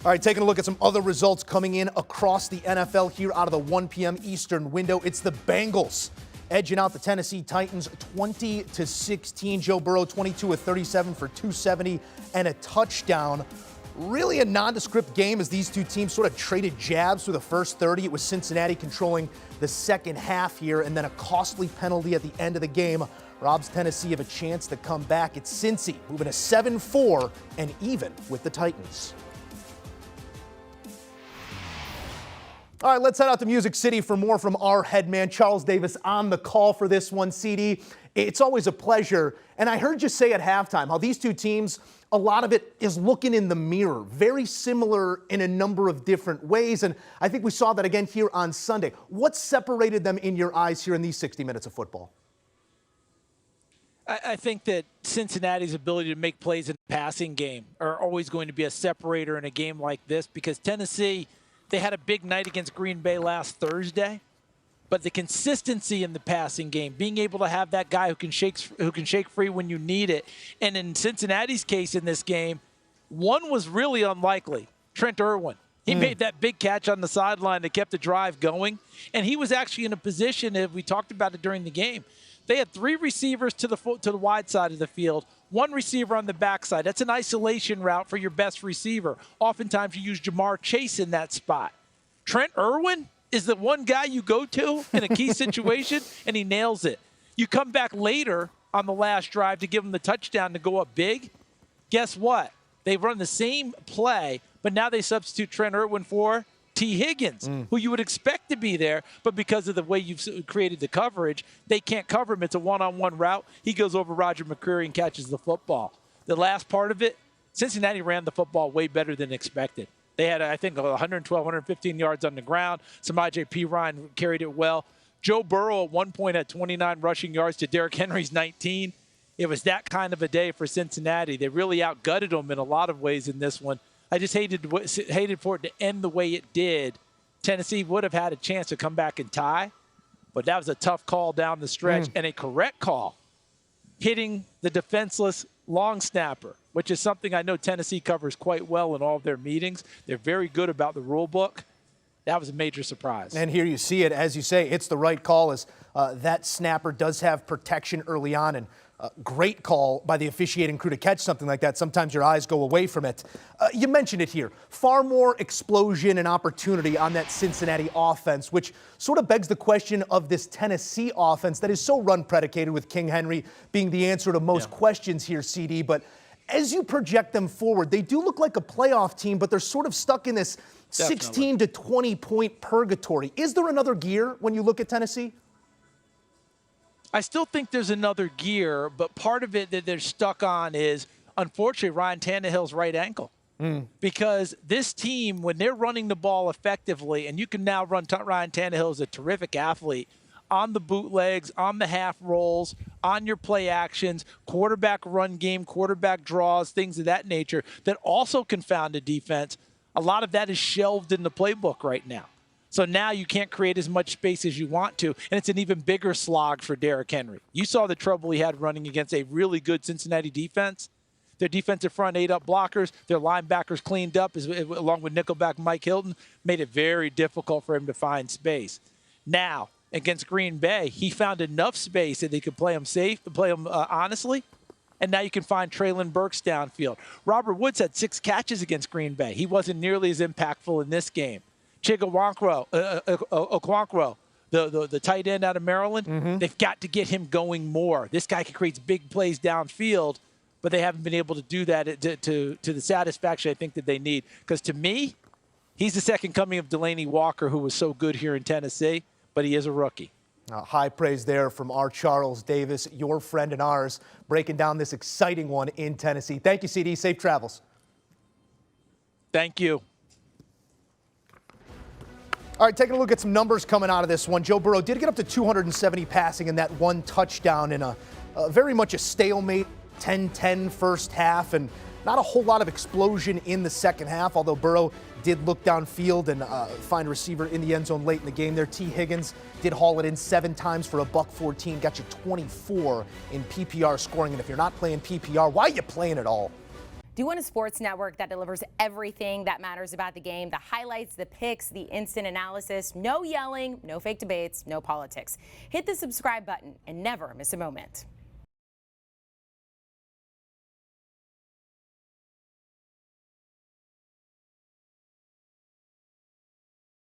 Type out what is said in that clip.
All right, taking a look at some other results coming in across the NFL here out of the 1 p.m. Eastern window. It's the Bengals edging out the Tennessee Titans 20-16. Joe Burrow 22 of 37 for 270 and a touchdown. Really a nondescript game as these two teams sort of traded jabs through the first 30. It was Cincinnati controlling the second half here, and then a costly penalty at the end of the game robs Tennessee of a chance to come back. It's Cincy moving to 7-4 and even with the Titans. All right, let's head out to Music City for more from our head man, Charles Davis, on the call for this one. CD, it's always a pleasure. And I heard you say at halftime how these two teams, a lot of it is looking in the mirror, very similar in a number of different ways. And I think we saw that again here on Sunday. What separated them in your eyes here in these 60 minutes of football? I think that Cincinnati's ability to make plays in the passing game are always going to be a separator in a game like this, because Tennessee, they had a big night against Green Bay last Thursday, but the consistency in the passing game, being able to have that guy who can shake free when you need it. And in Cincinnati's case in this game, one was really unlikely, Trent Irwin. He made that big catch on the sideline that kept the drive going, and he was actually in a position, if we talked about it during the game, they had three receivers to the wide side of the field, one receiver on the backside. That's an isolation route for your best receiver. Oftentimes you use Jamar Chase in that spot. Trent Irwin is the one guy you go to in a key situation, and he nails it. You come back later on the last drive to give him the touchdown to go up big. Guess what? They've run the same play, but now they substitute Trent Irwin for T. Higgins, who you would expect to be there, but because of the way you've created the coverage, they can't cover him. It's a one-on-one route. He goes over Roger McCreary and catches the football. The last part of it, Cincinnati ran the football way better than expected. They had, I think, 112, 115 yards on the ground. Samaje Perine carried it well. Joe Burrow at one point had 29 rushing yards to Derrick Henry's 19. It was that kind of a day for Cincinnati. They really outgutted them in a lot of ways in this one. I just hated for it to end the way it did. Tennessee would have had a chance to come back and tie, but that was a tough call down the stretch and a correct call, hitting the defenseless long snapper, which is something I know Tennessee covers quite well in all of their meetings. They're very good about the rule book. That was a major surprise. And here you see it, as you say, it's the right call, as that snapper does have protection early on, and great call by the officiating crew to catch something like that. Sometimes your eyes go away from it. You mentioned it here. Far more explosion and opportunity on that Cincinnati offense, which sort of begs the question of this Tennessee offense that is so run predicated, with King Henry being the answer to most questions here, CD. But as you project them forward, they do look like a playoff team, but they're sort of stuck in this 16 to 20 point purgatory. Is there another gear when you look at Tennessee? I still think there's another gear, but part of it that they're stuck on is, unfortunately, Ryan Tannehill's right ankle. Because this team, when they're running the ball effectively, and you can now run Ryan Tannehill is a terrific athlete, on the bootlegs, on the half rolls, on your play actions, quarterback run game, quarterback draws, things of that nature that also confound a defense. A lot of that is shelved in the playbook right now. So now you can't create as much space as you want to, and it's an even bigger slog for Derrick Henry. You saw the trouble he had running against a really good Cincinnati defense. Their defensive front ate up blockers. Their linebackers cleaned up, along with nickelback Mike Hilton, made it very difficult for him to find space. Now, against Green Bay, he found enough space that they could play him safe, play him honestly, and now you can find Treylon Burks downfield. Robert Woods had 6 catches against Green Bay. He wasn't nearly as impactful in this game. Okonkwo, the tight end out of Maryland, they've got to get him going more. This guy creates big plays downfield, but they haven't been able to do that to the satisfaction I think that they need. Because to me, he's the second coming of Delaney Walker, who was so good here in Tennessee, but he is a rookie. High praise there from our Charles Davis, your friend and ours, breaking down this exciting one in Tennessee. Thank you, CD. Safe travels. Thank you. All right, taking a look at some numbers coming out of this one. Joe Burrow did get up to 270 passing in that one touchdown in a very much a stalemate 10-10 first half, and not a whole lot of explosion in the second half, although Burrow did look downfield and find a receiver in the end zone late in the game there. T. Higgins did haul it in 7 times for $114, got you 24 in PPR scoring. And if you're not playing PPR, why are you playing at all? Do you want a sports network that delivers everything that matters about the game? The highlights, the picks, the instant analysis, no yelling, no fake debates, no politics. Hit the subscribe button and never miss a moment.